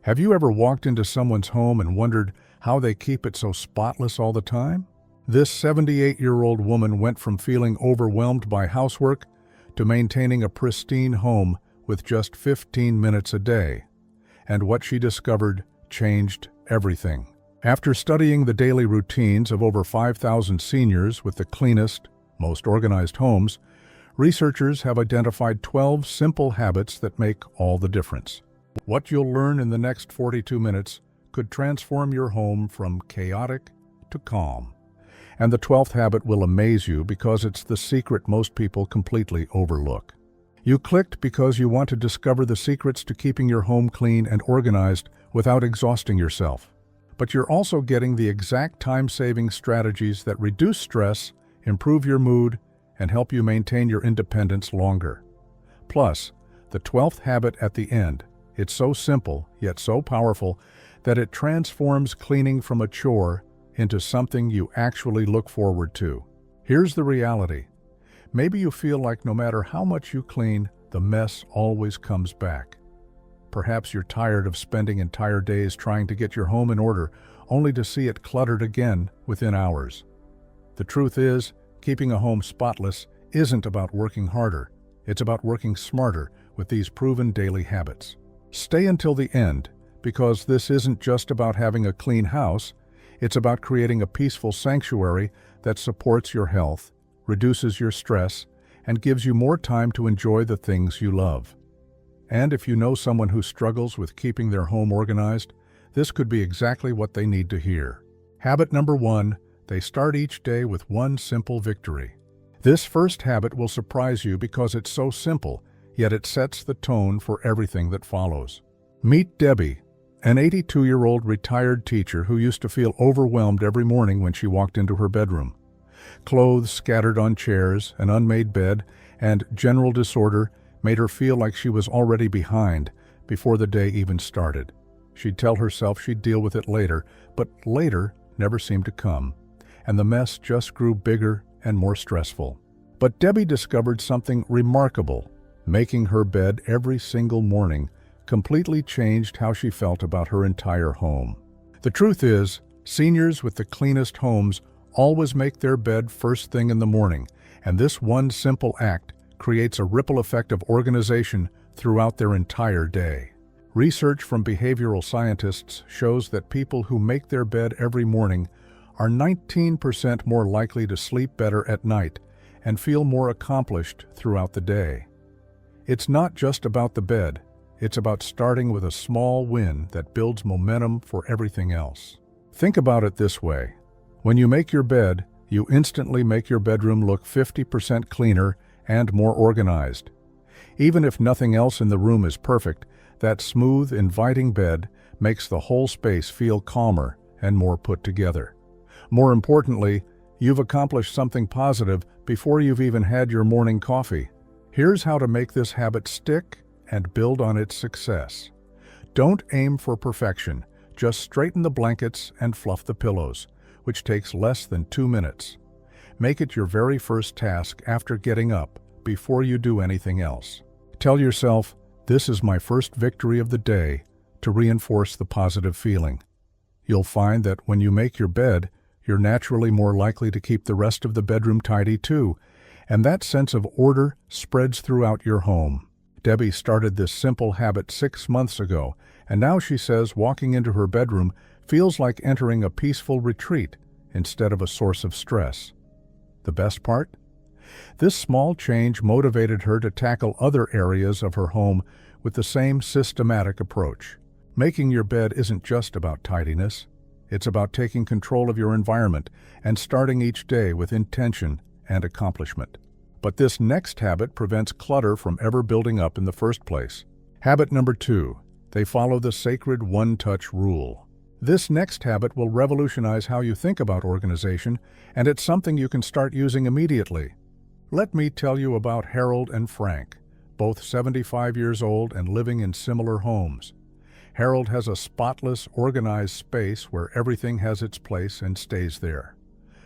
Have you ever walked into someone's home and wondered how they keep it so spotless all the time? This 78-year-old woman went from feeling overwhelmed by housework to maintaining a pristine home with just 15 minutes a day. And what she discovered changed everything. After studying the daily routines of over 5,000 seniors with the cleanest, most organized homes, researchers have identified 12 simple habits that make all the difference. What you'll learn in the next 42 minutes could transform your home from chaotic to calm. And the 12th habit will amaze you because it's the secret most people completely overlook. You clicked because you want to discover the secrets to keeping your home clean and organized without exhausting yourself. But you're also getting the exact time-saving strategies that reduce stress, improve your mood, and help you maintain your independence longer. Plus, the 12th habit at the end. It's so simple, yet so powerful, that it transforms cleaning from a chore into something you actually look forward to. Here's the reality. Maybe you feel like no matter how much you clean, the mess always comes back. Perhaps you're tired of spending entire days trying to get your home in order, only to see it cluttered again within hours. The truth is, keeping a home spotless isn't about working harder. It's about working smarter with these proven daily habits. Stay until the end, because this isn't just about having a clean house, it's about creating a peaceful sanctuary that supports your health, reduces your stress, and gives you more time to enjoy the things you love. And if you know someone who struggles with keeping their home organized, this could be exactly what they need to hear. Habit number 1, they start each day with one simple victory. This first habit will surprise you because it's so simple, yet it sets the tone for everything that follows. Meet Debbie, an 82-year-old retired teacher who used to feel overwhelmed every morning when she walked into her bedroom. Clothes scattered on chairs, an unmade bed, and general disorder made her feel like she was already behind before the day even started. She'd tell herself she'd deal with it later, but later never seemed to come, and the mess just grew bigger and more stressful. But Debbie discovered something remarkable. Making her bed every single morning completely changed how she felt about her entire home. The truth is, seniors with the cleanest homes always make their bed first thing in the morning, and this one simple act creates a ripple effect of organization throughout their entire day. Research from behavioral scientists shows that people who make their bed every morning are 19% more likely to sleep better at night and feel more accomplished throughout the day. It's not just about the bed, it's about starting with a small win that builds momentum for everything else. Think about it this way. When you make your bed, you instantly make your bedroom look 50% cleaner and more organized. Even if nothing else in the room is perfect, that smooth, inviting bed makes the whole space feel calmer and more put together. More importantly, you've accomplished something positive before you've even had your morning coffee. Here's how to make this habit stick and build on its success. Don't aim for perfection. Just straighten the blankets and fluff the pillows, which takes less than 2 minutes. Make it your very first task after getting up, before you do anything else. Tell yourself, "This is my first victory of the day," to reinforce the positive feeling. You'll find that when you make your bed, you're naturally more likely to keep the rest of the bedroom tidy too, and that sense of order spreads throughout your home. Debbie started this simple habit 6 months ago, and now she says walking into her bedroom feels like entering a peaceful retreat instead of a source of stress. The best part? This small change motivated her to tackle other areas of her home with the same systematic approach. Making your bed isn't just about tidiness. It's about taking control of your environment and starting each day with intention and accomplishment. But this next habit prevents clutter from ever building up in the first place. Habit number 2, they follow the sacred one-touch rule. This next habit will revolutionize how you think about organization, and it's something you can start using immediately. Let me tell you about Harold and Frank, both 75 years old and living in similar homes. Harold has a spotless, organized space where everything has its place and stays there.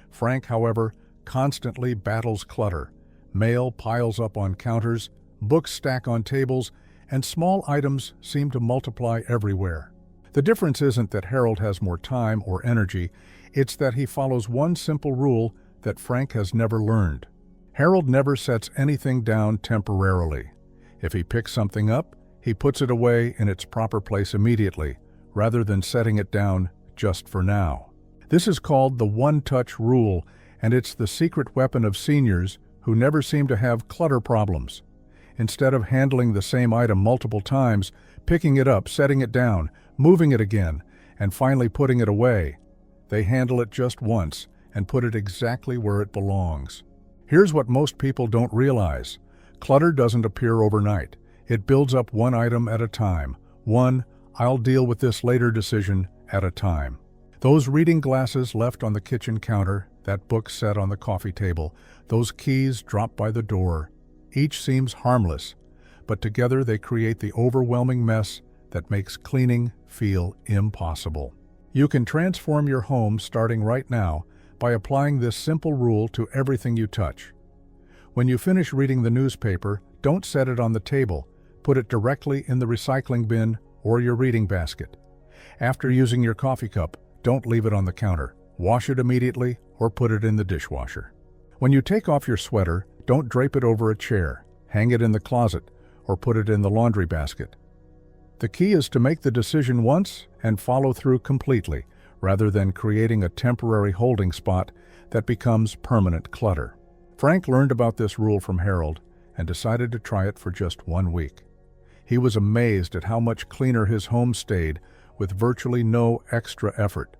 Frank, however, constantly battles clutter. Mail piles up on counters, books stack on tables, and small items seem to multiply everywhere. The difference isn't that Harold has more time or energy, it's that he follows one simple rule that Frank has never learned. Harold never sets anything down temporarily. If he picks something up, he puts it away in its proper place immediately, rather than setting it down just for now. This is called the one-touch rule, and it's the secret weapon of seniors who never seem to have clutter problems. Instead of handling the same item multiple times, picking it up, setting it down, moving it again, and finally putting it away, they handle it just once and put it exactly where it belongs. Here's what most people don't realize. Clutter doesn't appear overnight. It builds up one item at a time. One, I'll deal with this later decision at a time. Those reading glasses left on the kitchen counter, that book set on the coffee table, those keys dropped by the door. Each seems harmless, but together they create the overwhelming mess that makes cleaning feel impossible. You can transform your home starting right now by applying this simple rule to everything you touch. When you finish reading the newspaper, don't set it on the table. Put it directly in the recycling bin or your reading basket. After using your coffee cup, don't leave it on the counter. Wash it immediately or put it in the dishwasher. When you take off your sweater, don't drape it over a chair. Hang it in the closet or put it in the laundry basket. The key is to make the decision once and follow through completely, rather than creating a temporary holding spot that becomes permanent clutter. Frank learned about this rule from Harold and decided to try it for just 1 week. He was amazed at how much cleaner his home stayed with virtually no extra effort.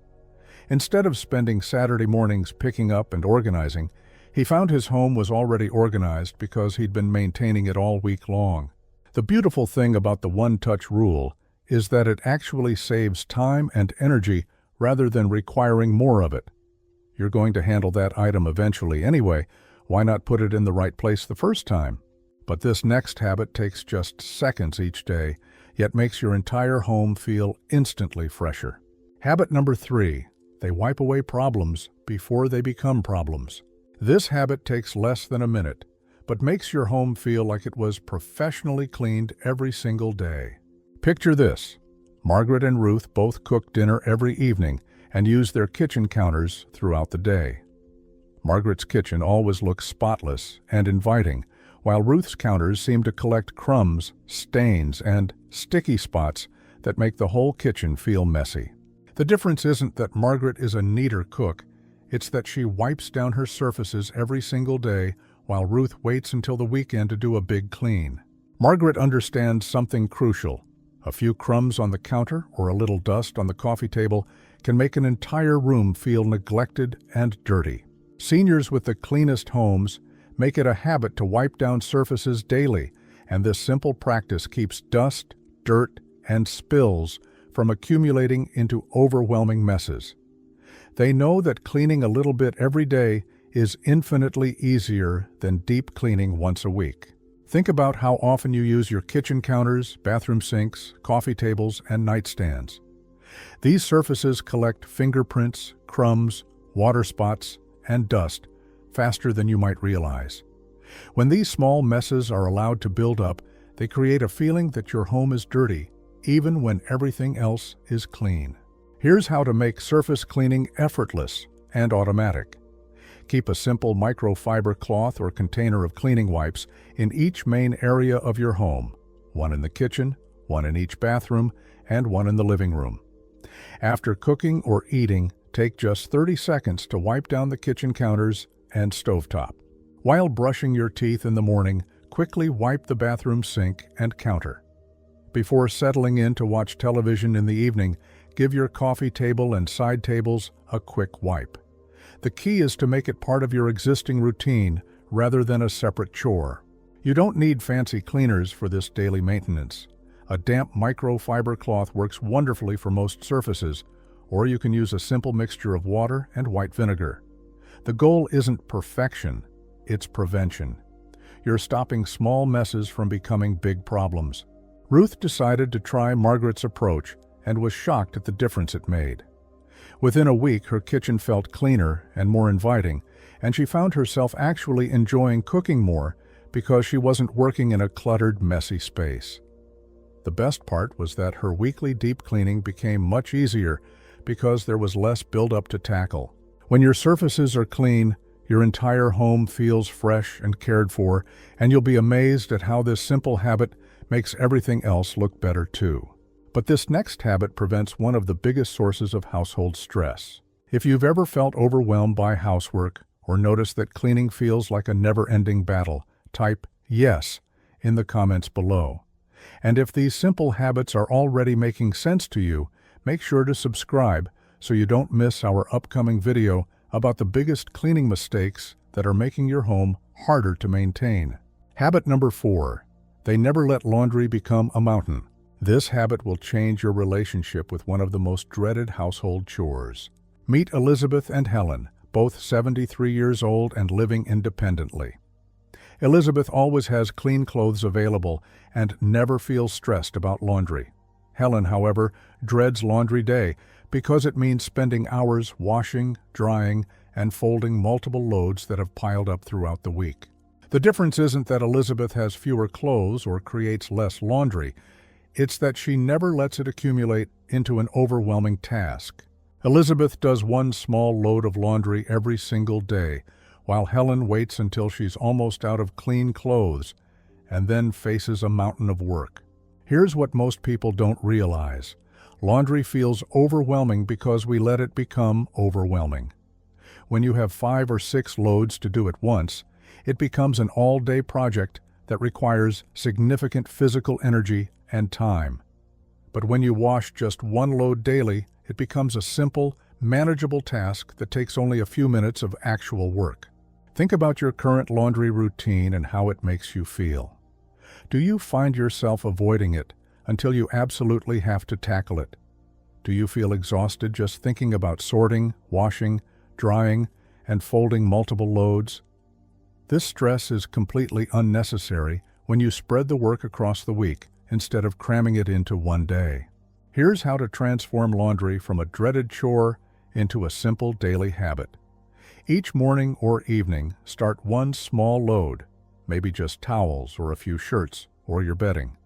Instead of spending Saturday mornings picking up and organizing, he found his home was already organized because he'd been maintaining it all week long. The beautiful thing about the one-touch rule is that it actually saves time and energy rather than requiring more of it. You're going to handle that item eventually anyway. Why not put it in the right place the first time? But this next habit takes just seconds each day, yet makes your entire home feel instantly fresher. Habit number 3, they wipe away problems before they become problems. This habit takes less than a minute, but makes your home feel like it was professionally cleaned every single day. Picture this. Margaret and Ruth both cook dinner every evening and use their kitchen counters throughout the day. Margaret's kitchen always looks spotless and inviting, while Ruth's counters seem to collect crumbs, stains, and sticky spots that make the whole kitchen feel messy. The difference isn't that Margaret is a neater cook, it's that she wipes down her surfaces every single day while Ruth waits until the weekend to do a big clean. Margaret understands something crucial. A few crumbs on the counter or a little dust on the coffee table can make an entire room feel neglected and dirty. Seniors with the cleanest homes make it a habit to wipe down surfaces daily, and this simple practice keeps dust, dirt, and spills from accumulating into overwhelming messes. They know that cleaning a little bit every day is infinitely easier than deep cleaning once a week. Think about how often you use your kitchen counters, bathroom sinks, coffee tables, and nightstands. These surfaces collect fingerprints, crumbs, water spots, and dust faster than you might realize. When these small messes are allowed to build up, they create a feeling that your home is dirty, even when everything else is clean. Here's how to make surface cleaning effortless and automatic. Keep a simple microfiber cloth or container of cleaning wipes in each main area of your home, one in the kitchen, one in each bathroom, and one in the living room. After cooking or eating, take just 30 seconds to wipe down the kitchen counters and stovetop. While brushing your teeth in the morning, quickly wipe the bathroom sink and counter. Before settling in to watch television in the evening, give your coffee table and side tables a quick wipe. The key is to make it part of your existing routine rather than a separate chore. You don't need fancy cleaners for this daily maintenance. A damp microfiber cloth works wonderfully for most surfaces, or you can use a simple mixture of water and white vinegar. The goal isn't perfection, it's prevention. You're stopping small messes from becoming big problems. Ruth decided to try Margaret's approach and was shocked at the difference it made. Within a week, her kitchen felt cleaner and more inviting, and she found herself actually enjoying cooking more because she wasn't working in a cluttered, messy space. The best part was that her weekly deep cleaning became much easier because there was less buildup to tackle. When your surfaces are clean, your entire home feels fresh and cared for, and you'll be amazed at how this simple habit makes everything else look better too. But this next habit prevents one of the biggest sources of household stress. If you've ever felt overwhelmed by housework or noticed that cleaning feels like a never-ending battle, type "yes" in the comments below. And if these simple habits are already making sense to you, make sure to subscribe so you don't miss our upcoming video about the biggest cleaning mistakes that are making your home harder to maintain. Habit number 4. They never let laundry become a mountain. This habit will change your relationship with one of the most dreaded household chores. Meet Elizabeth and Helen, both 73 years old and living independently. Elizabeth always has clean clothes available and never feels stressed about laundry. Helen, however, dreads laundry day because it means spending hours washing, drying, and folding multiple loads that have piled up throughout the week. The difference isn't that Elizabeth has fewer clothes or creates less laundry. It's that she never lets it accumulate into an overwhelming task. Elizabeth does one small load of laundry every single day, while Helen waits until she's almost out of clean clothes and then faces a mountain of work. Here's what most people don't realize. Laundry feels overwhelming because we let it become overwhelming. When you have 5 or 6 loads to do at once, it becomes an all-day project that requires significant physical energy and time. But when you wash just one load daily, it becomes a simple, manageable task that takes only a few minutes of actual work. Think about your current laundry routine and how it makes you feel. Do you find yourself avoiding it until you absolutely have to tackle it? Do you feel exhausted just thinking about sorting, washing, drying, and folding multiple loads? This stress is completely unnecessary when you spread the work across the week instead of cramming it into one day. Here's how to transform laundry from a dreaded chore into a simple daily habit. Each morning or evening, start one small load, maybe just towels or a few shirts or your bedding.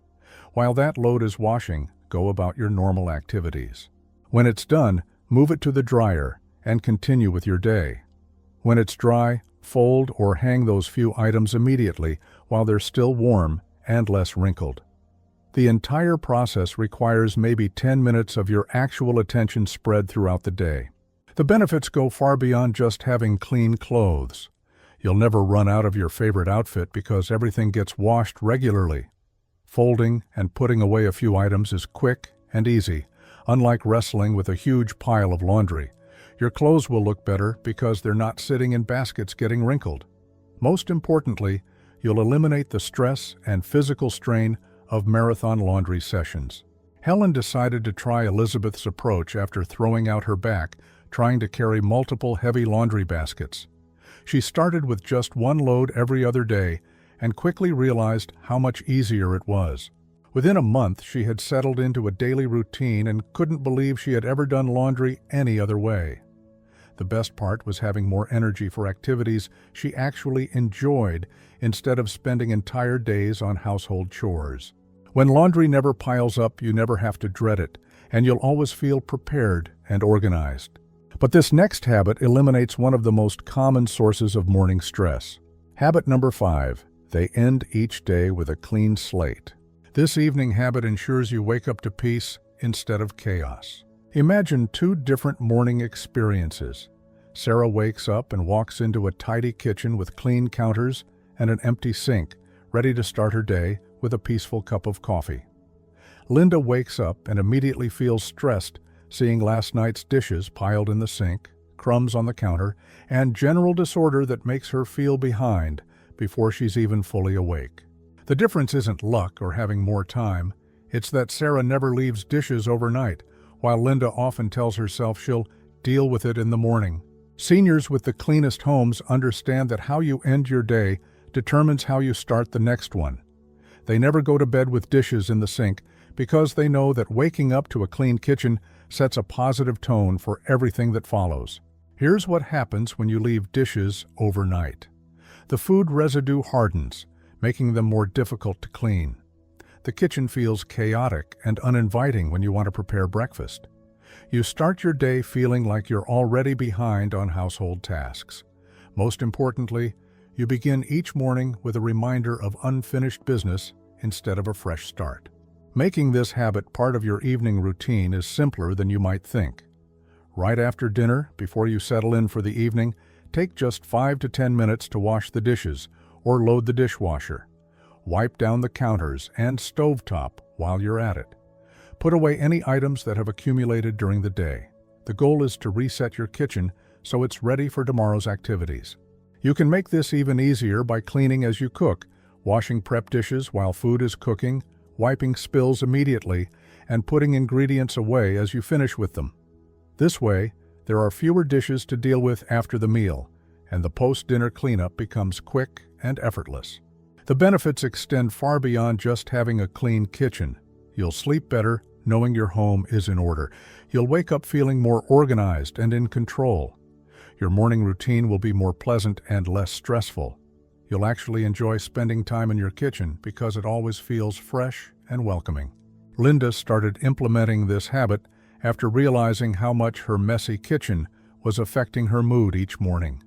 While that load is washing, go about your normal activities. When it's done, move it to the dryer and continue with your day. When it's dry, fold or hang those few items immediately while they're still warm and less wrinkled. The entire process requires maybe 10 minutes of your actual attention spread throughout the day. The benefits go far beyond just having clean clothes. You'll never run out of your favorite outfit because everything gets washed regularly. Folding and putting away a few items is quick and easy, unlike wrestling with a huge pile of laundry. Your clothes will look better because they're not sitting in baskets getting wrinkled. Most importantly, you'll eliminate the stress and physical strain of marathon laundry sessions. Helen decided to try Elizabeth's approach after throwing out her back, trying to carry multiple heavy laundry baskets. She started with just one load every other day and quickly realized how much easier it was. Within a month, she had settled into a daily routine and couldn't believe she had ever done laundry any other way. The best part was having more energy for activities she actually enjoyed instead of spending entire days on household chores. When laundry never piles up, you never have to dread it, and you'll always feel prepared and organized. But this next habit eliminates one of the most common sources of morning stress. Habit number 5. They end each day with a clean slate. This evening habit ensures you wake up to peace instead of chaos. Imagine 2 different morning experiences. Sarah wakes up and walks into a tidy kitchen with clean counters and an empty sink, ready to start her day with a peaceful cup of coffee. Linda wakes up and immediately feels stressed, seeing last night's dishes piled in the sink, crumbs on the counter, and general disorder that makes her feel behind before she's even fully awake. The difference isn't luck or having more time, it's that Sarah never leaves dishes overnight, while Linda often tells herself she'll deal with it in the morning. Seniors with the cleanest homes understand that how you end your day determines how you start the next one. They never go to bed with dishes in the sink because they know that waking up to a clean kitchen sets a positive tone for everything that follows. Here's what happens when you leave dishes overnight. The food residue hardens, making them more difficult to clean. The kitchen feels chaotic and uninviting when you want to prepare breakfast. You start your day feeling like you're already behind on household tasks. Most importantly, you begin each morning with a reminder of unfinished business instead of a fresh start. Making this habit part of your evening routine is simpler than you might think. Right after dinner, before you settle in for the evening, take just 5 to 10 minutes to wash the dishes or load the dishwasher. Wipe down the counters and stovetop while you're at it. Put away any items that have accumulated during the day. The goal is to reset your kitchen so it's ready for tomorrow's activities. You can make this even easier by cleaning as you cook, washing prep dishes while food is cooking, wiping spills immediately, and putting ingredients away as you finish with them. This way, there are fewer dishes to deal with after the meal, and the post-dinner cleanup becomes quick and effortless. The benefits extend far beyond just having a clean kitchen. You'll sleep better knowing your home is in order. You'll wake up feeling more organized and in control. Your morning routine will be more pleasant and less stressful. You'll actually enjoy spending time in your kitchen because it always feels fresh and welcoming. Linda started implementing this habit after realizing how much her messy kitchen was affecting her mood each morning.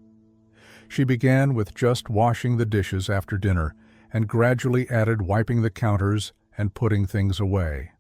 She began with just washing the dishes after dinner and gradually added wiping the counters and putting things away.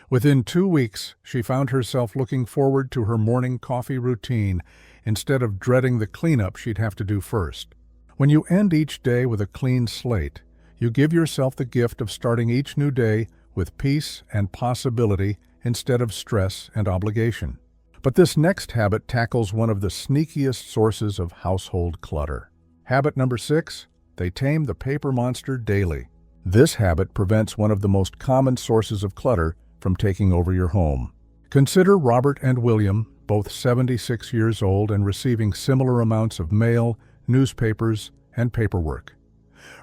Within 2 weeks, she found herself looking forward to her morning coffee routine instead of dreading the cleanup she'd have to do first. When you end each day with a clean slate, you give yourself the gift of starting each new day with peace and possibility instead of stress and obligation. But this next habit tackles one of the sneakiest sources of household clutter. Habit number 6, they tame the paper monster daily. This habit prevents one of the most common sources of clutter from taking over your home. Consider Robert and William, both 76 years old and receiving similar amounts of mail, newspapers, and paperwork.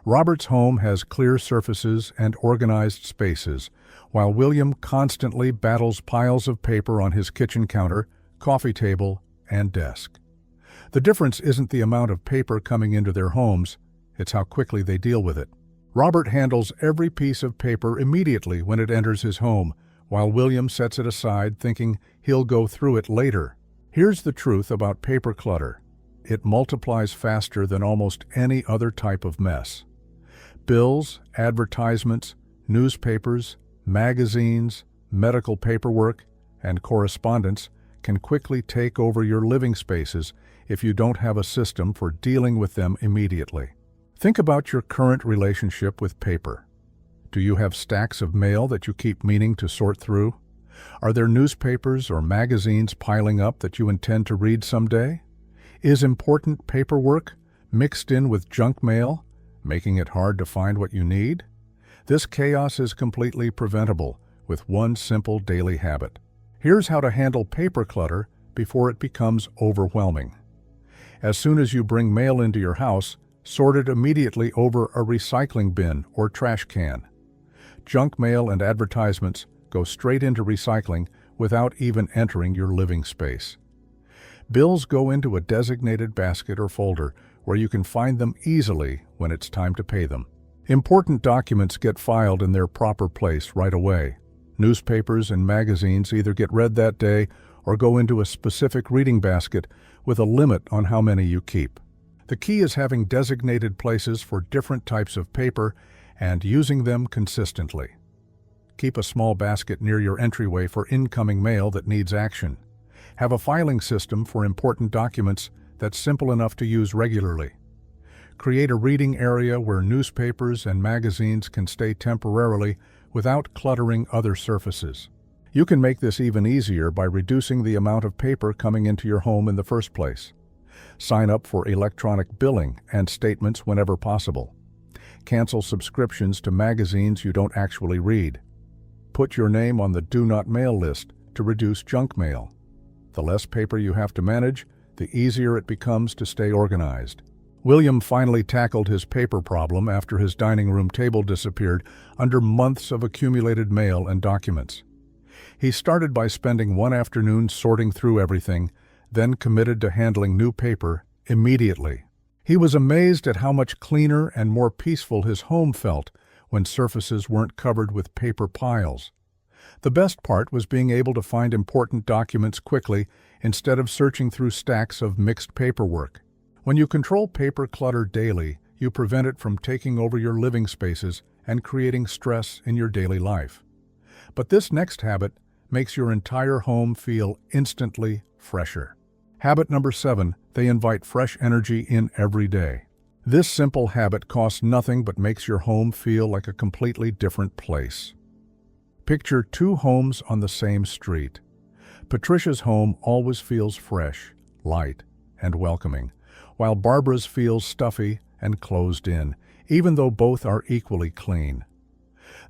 Robert's home has clear surfaces and organized spaces, while William constantly battles piles of paper on his kitchen counter, coffee table, and desk. The difference isn't the amount of paper coming into their homes, it's how quickly they deal with it. Robert handles every piece of paper immediately when it enters his home, while William sets it aside thinking he'll go through it later. Here's the truth about paper clutter. It multiplies faster than almost any other type of mess. Bills, advertisements, newspapers, magazines, medical paperwork, and correspondence can quickly take over your living spaces if you don't have a system for dealing with them immediately. Think about your current relationship with paper. Do you have stacks of mail that you keep meaning to sort through? Are there newspapers or magazines piling up that you intend to read someday? Is important paperwork mixed in with junk mail, making it hard to find what you need? This chaos is completely preventable with one simple daily habit. Here's how to handle paper clutter before it becomes overwhelming. As soon as you bring mail into your house, sort it immediately over a recycling bin or trash can. Junk mail and advertisements go straight into recycling without even entering your living space. Bills go into a designated basket or folder where you can find them easily when it's time to pay them. Important documents get filed in their proper place right away. Newspapers and magazines either get read that day or go into a specific reading basket with a limit on how many you keep. The key is having designated places for different types of paper and using them consistently. Keep a small basket near your entryway for incoming mail that needs action. Have a filing system for important documents that's simple enough to use regularly. Create a reading area where newspapers and magazines can stay temporarily without cluttering other surfaces. You can make this even easier by reducing the amount of paper coming into your home in the first place. Sign up for electronic billing and statements whenever possible. Cancel subscriptions to magazines you don't actually read. Put your name on the Do Not Mail list to reduce junk mail. The less paper you have to manage, the easier it becomes to stay organized. William finally tackled his paper problem after his dining room table disappeared under months of accumulated mail and documents. He started by spending one afternoon sorting through everything, then committed to handling new paper immediately. He was amazed at how much cleaner and more peaceful his home felt when surfaces weren't covered with paper piles. The best part was being able to find important documents quickly instead of searching through stacks of mixed paperwork. When you control paper clutter daily, you prevent it from taking over your living spaces and creating stress in your daily life. But this next habit makes your entire home feel instantly fresher. Habit number 7, they invite fresh energy in every day. This simple habit costs nothing but makes your home feel like a completely different place. Picture two homes on the same street. Patricia's home always feels fresh, light, and welcoming, while Barbara's feels stuffy and closed in, even though both are equally clean.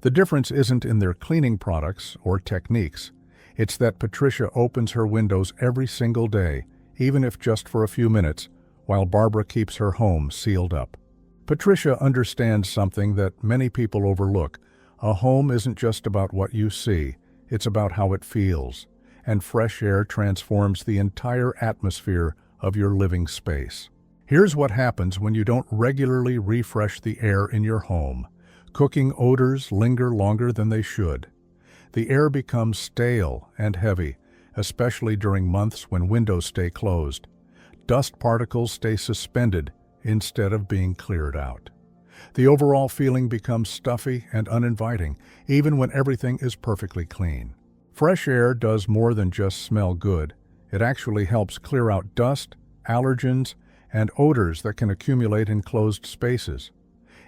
The difference isn't in their cleaning products or techniques. It's that Patricia opens her windows every single day, even if just for a few minutes, while Barbara keeps her home sealed up. Patricia understands something that many people overlook. A home isn't just about what you see, it's about how it feels, and fresh air transforms the entire atmosphere of your living space. Here's what happens when you don't regularly refresh the air in your home. Cooking odors linger longer than they should. The air becomes stale and heavy, especially during months when windows stay closed. Dust particles stay suspended instead of being cleared out. The overall feeling becomes stuffy and uninviting, even when everything is perfectly clean. Fresh air does more than just smell good. It actually helps clear out dust, allergens, and odors that can accumulate in closed spaces.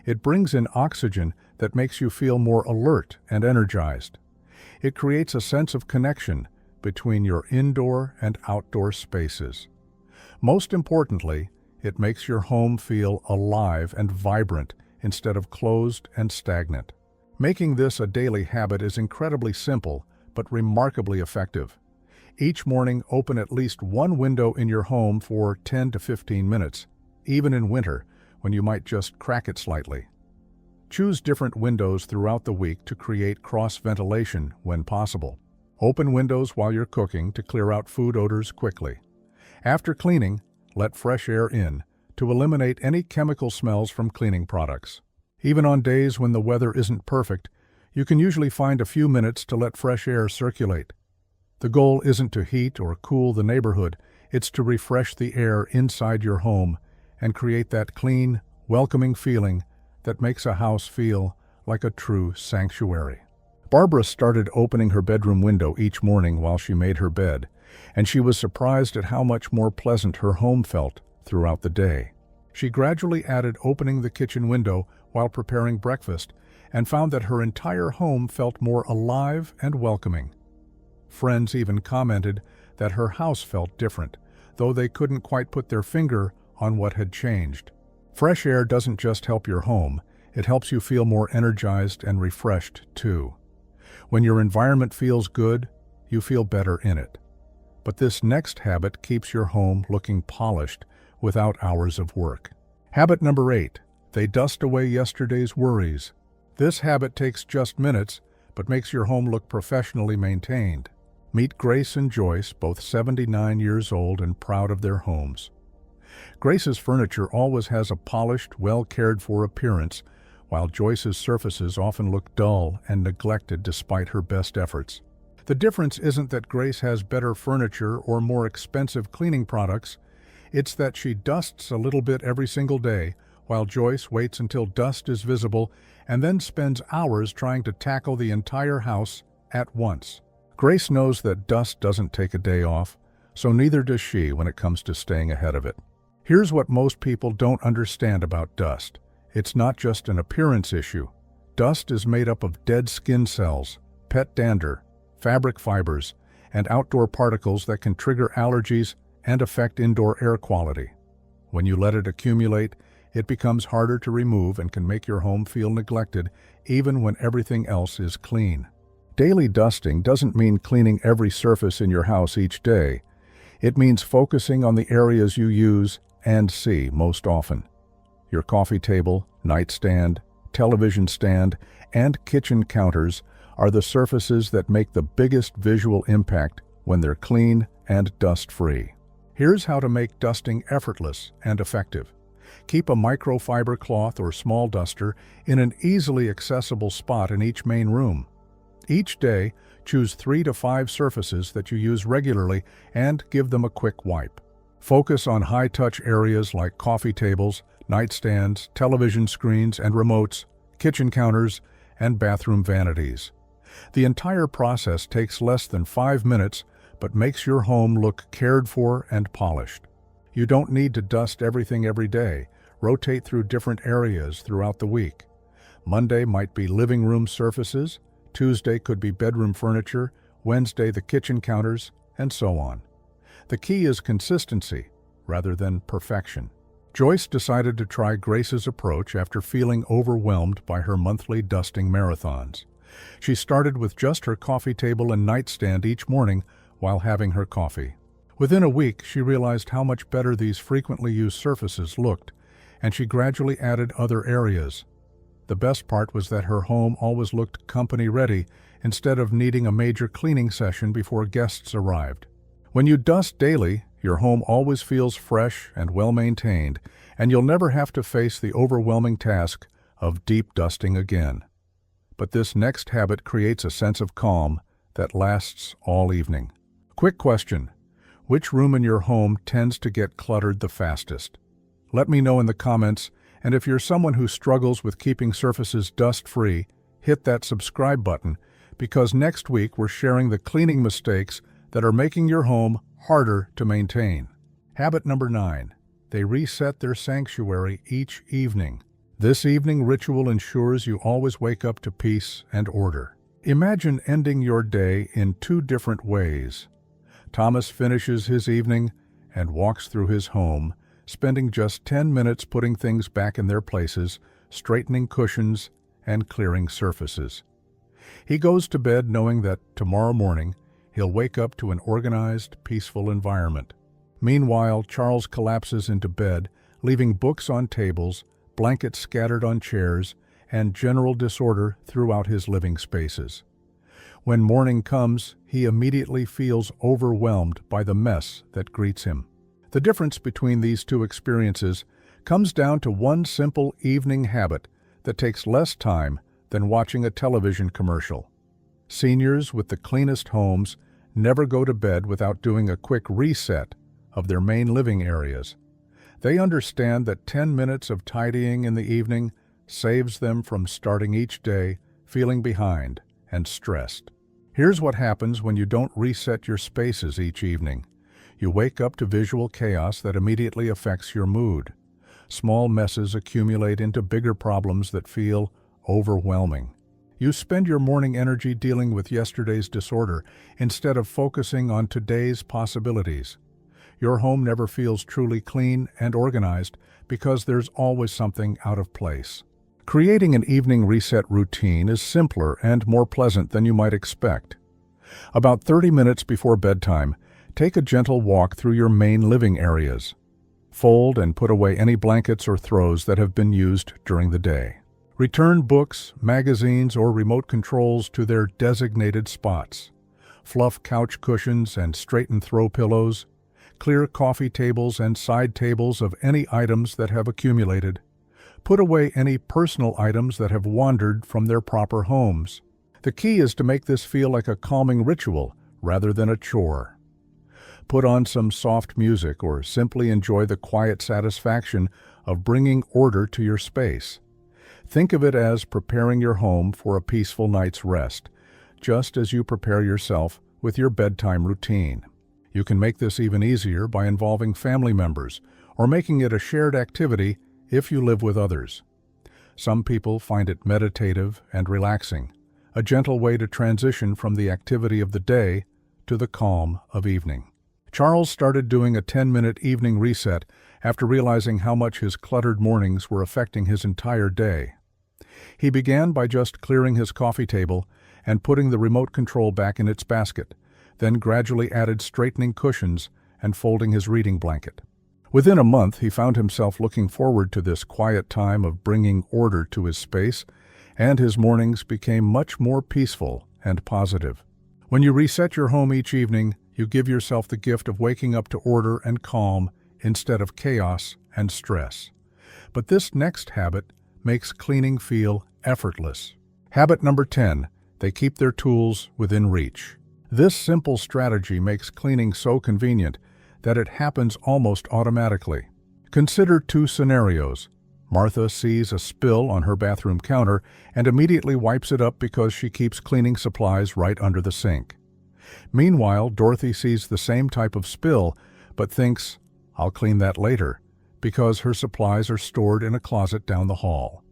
It brings in oxygen that makes you feel more alert and energized. It creates a sense of connection between your indoor and outdoor spaces. Most importantly, it makes your home feel alive and vibrant instead of closed and stagnant. Making this a daily habit is incredibly simple, but remarkably effective. Each morning, open at least one window in your home for 10 to 15 minutes, even in winter, when you might just crack it slightly. Choose different windows throughout the week to create cross-ventilation when possible. Open windows while you're cooking to clear out food odors quickly. After cleaning, let fresh air in to eliminate any chemical smells from cleaning products. Even on days when the weather isn't perfect, you can usually find a few minutes to let fresh air circulate. The goal isn't to heat or cool the neighborhood, it's to refresh the air inside your home and create that clean, welcoming feeling that makes a house feel like a true sanctuary. Barbara started opening her bedroom window each morning while she made her bed, and she was surprised at how much more pleasant her home felt throughout the day. She gradually added opening the kitchen window while preparing breakfast and found that her entire home felt more alive and welcoming. Friends even commented that her house felt different, though they couldn't quite put their finger on what had changed. Fresh air doesn't just help your home, it helps you feel more energized and refreshed too. When your environment feels good, you feel better in it. But this next habit keeps your home looking polished without hours of work. Habit number 8, they dust away yesterday's worries. This habit takes just minutes, but makes your home look professionally maintained. Meet Grace and Joyce, both 79 years old and proud of their homes. Grace's furniture always has a polished, well-cared-for appearance, while Joyce's surfaces often look dull and neglected despite her best efforts. The difference isn't that Grace has better furniture or more expensive cleaning products, it's that she dusts a little bit every single day, while Joyce waits until dust is visible and then spends hours trying to tackle the entire house at once. Grace knows that dust doesn't take a day off, so neither does she when it comes to staying ahead of it. Here's what most people don't understand about dust. It's not just an appearance issue. Dust is made up of dead skin cells, pet dander, fabric fibers, and outdoor particles that can trigger allergies and affect indoor air quality. When you let it accumulate, it becomes harder to remove and can make your home feel neglected even when everything else is clean. Daily dusting doesn't mean cleaning every surface in your house each day. It means focusing on the areas you use and see most often. Your coffee table, nightstand, television stand, and kitchen counters are the surfaces that make the biggest visual impact when they're clean and dust-free. Here's how to make dusting effortless and effective. Keep a microfiber cloth or small duster in an easily accessible spot in each main room. Each day, choose 3 to 5 surfaces that you use regularly and give them a quick wipe. Focus on high-touch areas like coffee tables, nightstands, television screens and remotes, kitchen counters, and bathroom vanities. The entire process takes less than 5 minutes, but makes your home look cared for and polished. You don't need to dust everything every day. Rotate through different areas throughout the week. Monday might be living room surfaces, Tuesday could be bedroom furniture, Wednesday the kitchen counters, and so on. The key is consistency, rather than perfection. Joyce decided to try Grace's approach after feeling overwhelmed by her monthly dusting marathons. She started with just her coffee table and nightstand each morning while having her coffee. Within a week, she realized how much better these frequently used surfaces looked, and she gradually added other areas. The best part was that her home always looked company-ready instead of needing a major cleaning session before guests arrived. When you dust daily, your home always feels fresh and well-maintained, and you'll never have to face the overwhelming task of deep dusting again. But this next habit creates a sense of calm that lasts all evening. Quick question: which room in your home tends to get cluttered the fastest? Let me know in the comments, and if you're someone who struggles with keeping surfaces dust-free, hit that subscribe button, because next week we're sharing the cleaning mistakes that are making your home harder to maintain. Habit number 9. They reset their sanctuary each evening. This evening ritual ensures you always wake up to peace and order. Imagine ending your day in 2 different ways. Thomas finishes his evening and walks through his home, spending just 10 minutes putting things back in their places, straightening cushions, and clearing surfaces. He goes to bed knowing that tomorrow morning he'll wake up to an organized, peaceful environment. Meanwhile, Charles collapses into bed, leaving books on tables, blankets scattered on chairs, and general disorder throughout his living spaces. When morning comes, he immediately feels overwhelmed by the mess that greets him. The difference between these 2 experiences comes down to one simple evening habit that takes less time than watching a television commercial. Seniors with the cleanest homes never go to bed without doing a quick reset of their main living areas. They understand that 10 minutes of tidying in the evening saves them from starting each day feeling behind and stressed. Here's what happens when you don't reset your spaces each evening. You wake up to visual chaos that immediately affects your mood. Small messes accumulate into bigger problems that feel overwhelming. You spend your morning energy dealing with yesterday's disorder instead of focusing on today's possibilities. Your home never feels truly clean and organized because there's always something out of place. Creating an evening reset routine is simpler and more pleasant than you might expect. About 30 minutes before bedtime, take a gentle walk through your main living areas. Fold and put away any blankets or throws that have been used during the day. Return books, magazines, or remote controls to their designated spots. Fluff couch cushions and straighten throw pillows. Clear coffee tables and side tables of any items that have accumulated. Put away any personal items that have wandered from their proper homes. The key is to make this feel like a calming ritual rather than a chore. Put on some soft music or simply enjoy the quiet satisfaction of bringing order to your space. Think of it as preparing your home for a peaceful night's rest, just as you prepare yourself with your bedtime routine. You can make this even easier by involving family members or making it a shared activity if you live with others. Some people find it meditative and relaxing, a gentle way to transition from the activity of the day to the calm of evening. Charles started doing a 10-minute evening reset after realizing how much his cluttered mornings were affecting his entire day. He began by just clearing his coffee table and putting the remote control back in its basket, then gradually added straightening cushions and folding his reading blanket. Within a month, he found himself looking forward to this quiet time of bringing order to his space, and his mornings became much more peaceful and positive. When you reset your home each evening, you give yourself the gift of waking up to order and calm instead of chaos and stress. But this next habit makes cleaning feel effortless. Habit number 10, they keep their tools within reach. This simple strategy makes cleaning so convenient that it happens almost automatically. Consider two scenarios. Martha sees a spill on her bathroom counter and immediately wipes it up because she keeps cleaning supplies right under the sink. Meanwhile, Dorothy sees the same type of spill but thinks, "I'll clean that later," because her supplies are stored in a closet down the hall.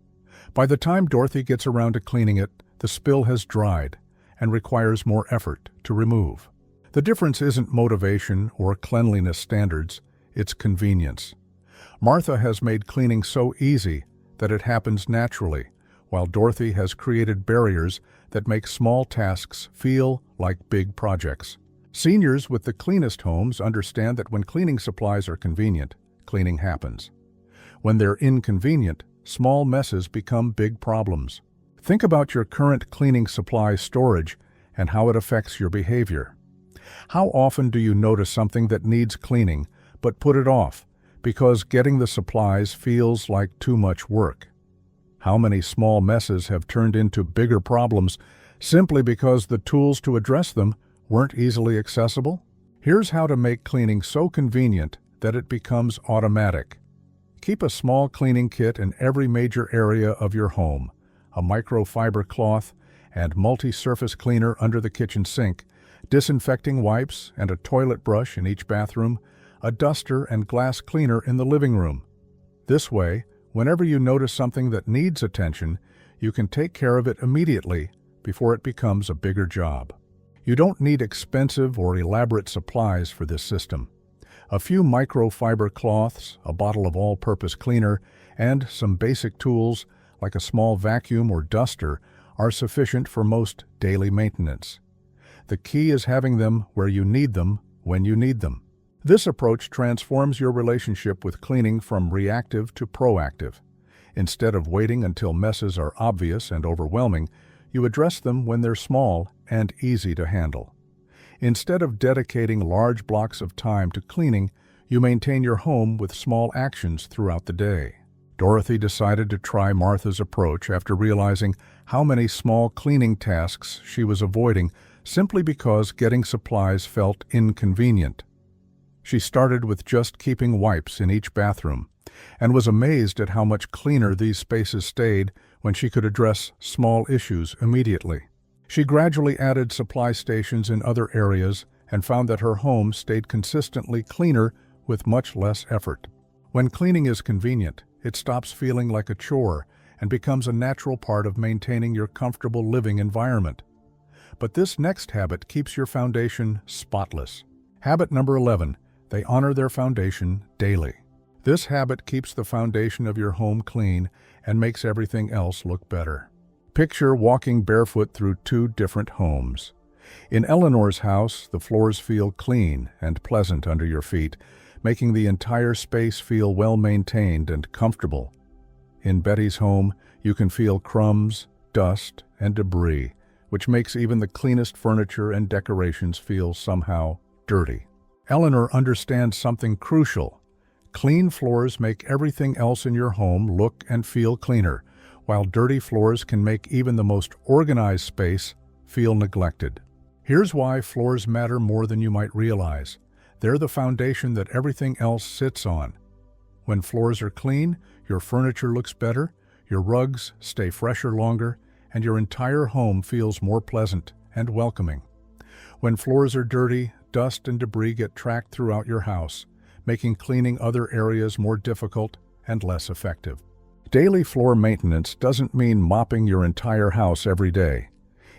By the time Dorothy gets around to cleaning it, the spill has dried and requires more effort to remove. The difference isn't motivation or cleanliness standards, it's convenience. Martha has made cleaning so easy that it happens naturally, while Dorothy has created barriers that make small tasks feel like big projects. Seniors with the cleanest homes understand that when cleaning supplies are convenient, cleaning happens. When they're inconvenient, small messes become big problems. Think about your current cleaning supply storage and how it affects your behavior. How often do you notice something that needs cleaning but put it off because getting the supplies feels like too much work? How many small messes have turned into bigger problems simply because the tools to address them weren't easily accessible? Here's how to make cleaning so convenient that it becomes automatic. Keep a small cleaning kit in every major area of your home. A microfiber cloth and multi-surface cleaner under the kitchen sink, disinfecting wipes and a toilet brush in each bathroom, a duster and glass cleaner in the living room. This way, whenever you notice something that needs attention, you can take care of it immediately before it becomes a bigger job. You don't need expensive or elaborate supplies for this system. A few microfiber cloths, a bottle of all-purpose cleaner, and some basic tools like a small vacuum or duster are sufficient for most daily maintenance. The key is having them where you need them when you need them. This approach transforms your relationship with cleaning from reactive to proactive. Instead of waiting until messes are obvious and overwhelming, you address them when they're small and easy to handle. Instead of dedicating large blocks of time to cleaning, you maintain your home with small actions throughout the day. Dorothy decided to try Martha's approach after realizing how many small cleaning tasks she was avoiding simply because getting supplies felt inconvenient. She started with just keeping wipes in each bathroom and was amazed at how much cleaner these spaces stayed when she could address small issues immediately. She gradually added supply stations in other areas and found that her home stayed consistently cleaner with much less effort. When cleaning is convenient, it stops feeling like a chore and becomes a natural part of maintaining your comfortable living environment. But this next habit keeps your foundation spotless. Habit number 11, they honor their foundation daily. This habit keeps the foundation of your home clean and makes everything else look better. Picture walking barefoot through two different homes. In Eleanor's house, the floors feel clean and pleasant under your feet, making the entire space feel well-maintained and comfortable. In Betty's home, you can feel crumbs, dust, and debris, which makes even the cleanest furniture and decorations feel somehow dirty. Eleanor understands something crucial. Clean floors make everything else in your home look and feel cleaner, while dirty floors can make even the most organized space feel neglected. Here's why floors matter more than you might realize. They're the foundation that everything else sits on. When floors are clean, your furniture looks better, your rugs stay fresher longer, and your entire home feels more pleasant and welcoming. When floors are dirty, dust and debris get tracked throughout your house, making cleaning other areas more difficult and less effective. Daily floor maintenance doesn't mean mopping your entire house every day.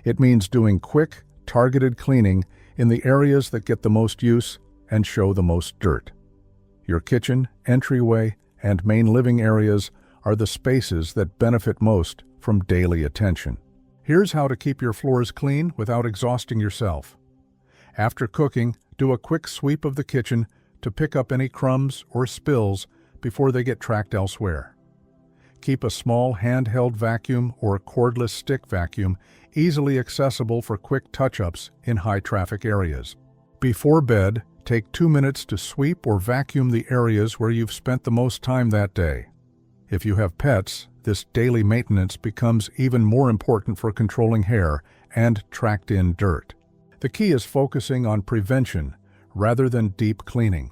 It means doing quick, targeted cleaning in the areas that get the most use and show the most dirt. Your kitchen, entryway, and main living areas are the spaces that benefit most from daily attention. Here's how to keep your floors clean without exhausting yourself. After cooking, do a quick sweep of the kitchen to pick up any crumbs or spills before they get tracked elsewhere. Keep a small handheld vacuum or cordless stick vacuum easily accessible for quick touch-ups in high-traffic areas. Before bed, take 2 minutes to sweep or vacuum the areas where you've spent the most time that day. If you have pets, this daily maintenance becomes even more important for controlling hair and tracked-in dirt. The key is focusing on prevention rather than deep cleaning.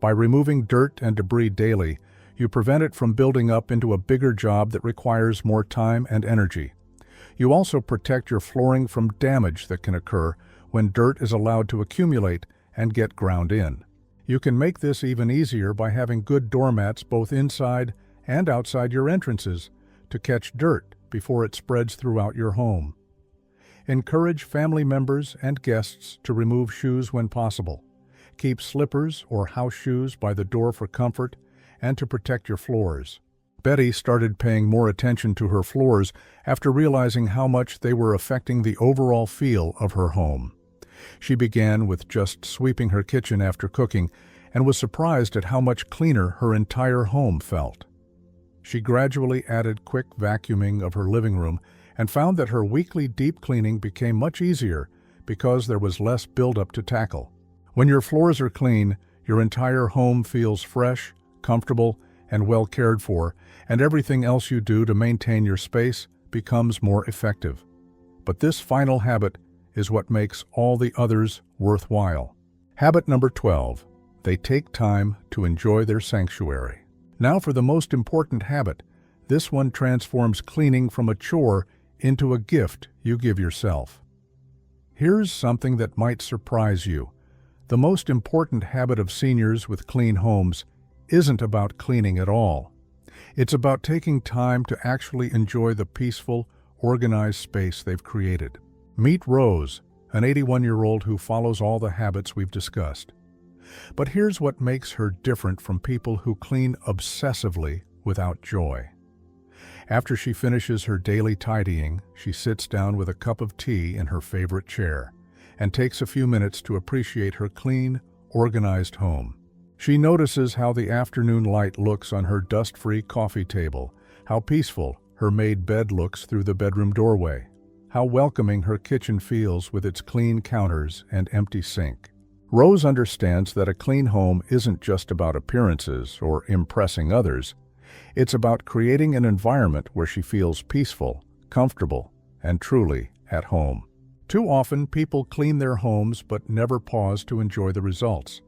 By removing dirt and debris daily, you prevent it from building up into a bigger job that requires more time and energy. You also protect your flooring from damage that can occur when dirt is allowed to accumulate and get ground in. You can make this even easier by having good doormats both inside and outside your entrances to catch dirt before it spreads throughout your home. Encourage family members and guests to remove shoes when possible. Keep slippers or house shoes by the door for comfort and to protect your floors. Betty started paying more attention to her floors after realizing how much they were affecting the overall feel of her home. She began with just sweeping her kitchen after cooking and was surprised at how much cleaner her entire home felt. She gradually added quick vacuuming of her living room and found that her weekly deep cleaning became much easier because there was less buildup to tackle. When your floors are clean, your entire home feels fresh, comfortable, and well cared for, and everything else you do to maintain your space becomes more effective. But this final habit is what makes all the others worthwhile. Habit number 12. They take time to enjoy their sanctuary. Now for the most important habit. This one transforms cleaning from a chore into a gift you give yourself. Here's something that might surprise you. The most important habit of seniors with clean homes isn't about cleaning at all. It's about taking time to actually enjoy the peaceful, organized space they've created. Meet Rose, an 81-year-old who follows all the habits we've discussed. But here's what makes her different from people who clean obsessively without joy. After she finishes her daily tidying, she sits down with a cup of tea in her favorite chair and takes a few minutes to appreciate her clean, organized home. She notices how the afternoon light looks on her dust-free coffee table, how peaceful her made bed looks through the bedroom doorway, how welcoming her kitchen feels with its clean counters and empty sink. Rose understands that a clean home isn't just about appearances or impressing others. It's about creating an environment where she feels peaceful, comfortable, and truly at home. Too often, people clean their homes but never pause to enjoy the results.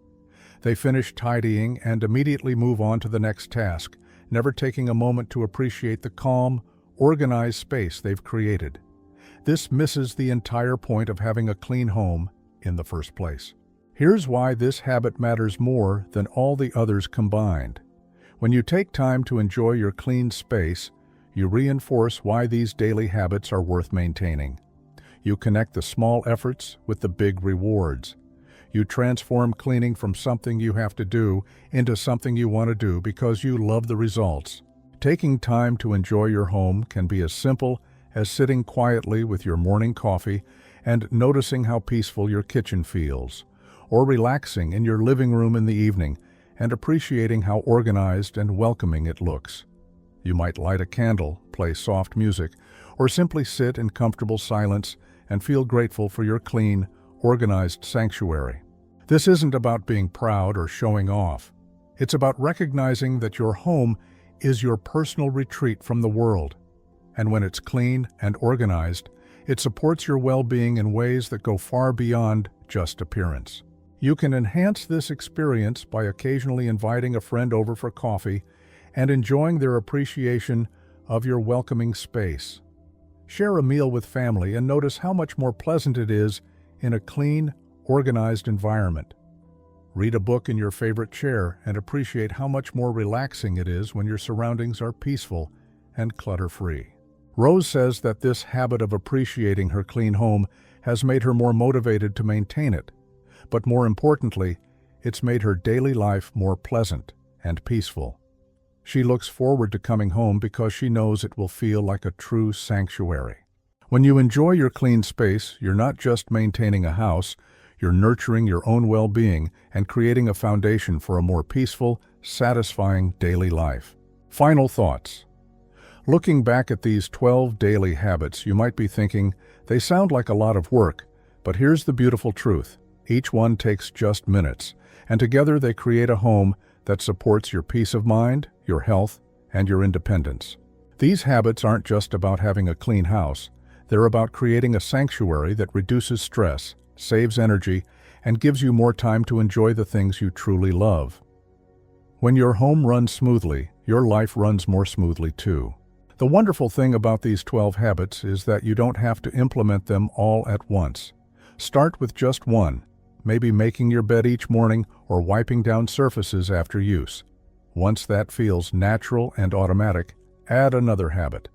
They finish tidying and immediately move on to the next task, never taking a moment to appreciate the calm, organized space they've created. This misses the entire point of having a clean home in the first place. Here's why this habit matters more than all the others combined. When you take time to enjoy your clean space, you reinforce why these daily habits are worth maintaining. You connect the small efforts with the big rewards. You transform cleaning from something you have to do into something you want to do because you love the results. Taking time to enjoy your home can be as simple as sitting quietly with your morning coffee and noticing how peaceful your kitchen feels, or relaxing in your living room in the evening and appreciating how organized and welcoming it looks. You might light a candle, play soft music, or simply sit in comfortable silence and feel grateful for your clean, organized sanctuary. This isn't about being proud or showing off. It's about recognizing that your home is your personal retreat from the world. And when it's clean and organized, it supports your well-being in ways that go far beyond just appearance. You can enhance this experience by occasionally inviting a friend over for coffee and enjoying their appreciation of your welcoming space. Share a meal with family and notice how much more pleasant it is in a clean, organized environment. Read a book in your favorite chair and appreciate how much more relaxing it is when your surroundings are peaceful and clutter-free. Rose says that this habit of appreciating her clean home has made her more motivated to maintain it. But more importantly, it's made her daily life more pleasant and peaceful. She looks forward to coming home because she knows it will feel like a true sanctuary. When you enjoy your clean space, you're not just maintaining a house, you're nurturing your own well-being and creating a foundation for a more peaceful, satisfying daily life. Final thoughts. Looking back at these 12 daily habits, you might be thinking, they sound like a lot of work, but here's the beautiful truth. Each one takes just minutes, and together they create a home that supports your peace of mind, your health, and your independence. These habits aren't just about having a clean house, they're about creating a sanctuary that reduces stress, saves energy, and gives you more time to enjoy the things you truly love. When your home runs smoothly, your life runs more smoothly too. The wonderful thing about these 12 habits is that you don't have to implement them all at once. Start with just one, maybe making your bed each morning or wiping down surfaces after use. Once that feels natural and automatic, add another habit.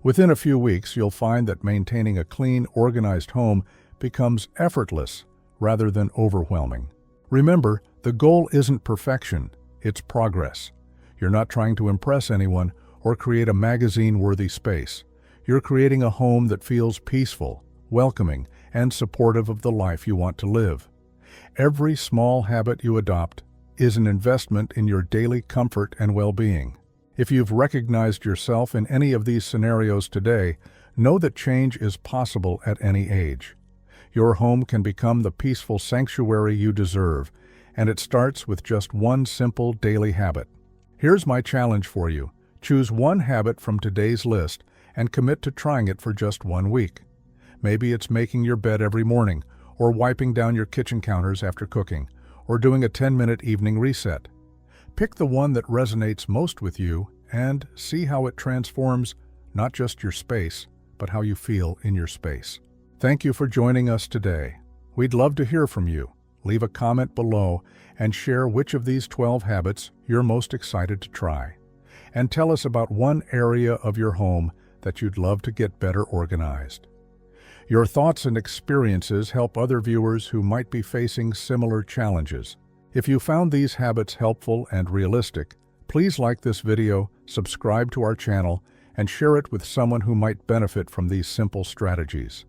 Within a few weeks, you'll find that maintaining a clean, organized home becomes effortless rather than overwhelming. Remember, the goal isn't perfection, it's progress. You're not trying to impress anyone or create a magazine-worthy space. You're creating a home that feels peaceful, welcoming, and supportive of the life you want to live. Every small habit you adopt is an investment in your daily comfort and well-being. If you've recognized yourself in any of these scenarios today, know that change is possible at any age. Your home can become the peaceful sanctuary you deserve, and it starts with just one simple daily habit. Here's my challenge for you. Choose one habit from today's list and commit to trying it for just 1 week. Maybe it's making your bed every morning, or wiping down your kitchen counters after cooking, or doing a 10-minute evening reset. Pick the one that resonates most with you and see how it transforms not just your space, but how you feel in your space. Thank you for joining us today. We'd love to hear from you. Leave a comment below and share which of these 12 habits you're most excited to try. And tell us about one area of your home that you'd love to get better organized. Your thoughts and experiences help other viewers who might be facing similar challenges. If you found these habits helpful and realistic, please like this video, subscribe to our channel, and share it with someone who might benefit from these simple strategies.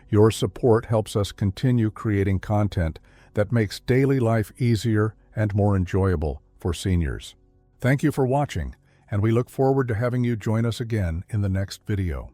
Your support helps us continue creating content that makes daily life easier and more enjoyable for seniors. Thank you for watching, and we look forward to having you join us again in the next video.